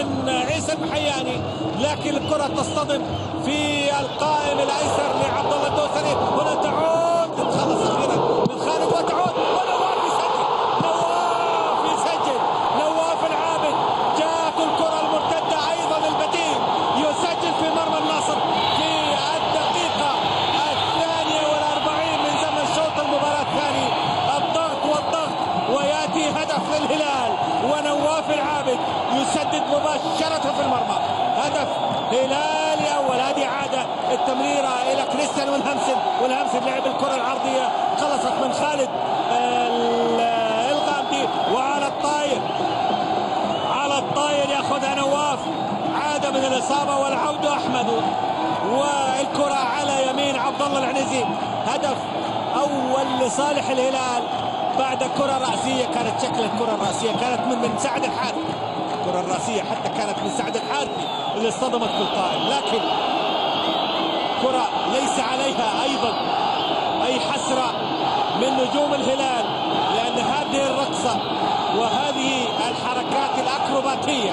من عيسى المحياني، لكن الكرة تصطدم في القائم الايسر لعبد الله الدوسري. هنا تعود تتخلص اخيرا من خالد وتعود ونواف يسجل. نواف يسجل، نواف العابد جاءت الكرة المرتدة ايضا البديل يسجل في مرمى النصر في الدقيقة 42 من زمن شوط المباراة الثاني. الضغط والضغط وياتي هدف للهلال ونواف العابد يسدد مباشرة في المرمى. هدف هلالي أول. هذه عادة التمريرة إلى كريستيان والهمسن لعب الكرة العرضية خلصت من خالد الغامدي وعلى الطاير يأخذها نواف. عادة من الإصابة والعودة أحمد والكرة على يمين عبد الله العنزي. هدف أول لصالح الهلال بعد كرة رأسية. كانت شكل الكرة الرأسية كانت من سعد الحارثي. الكرة الرأسية حتى كانت من سعد الحارثي اللي اصطدمت بالقائم، لكن كرة ليس عليها أيضا أي حسرة من نجوم الهلال، لأن هذه الرقصة وهذه الحركات الأكروباتية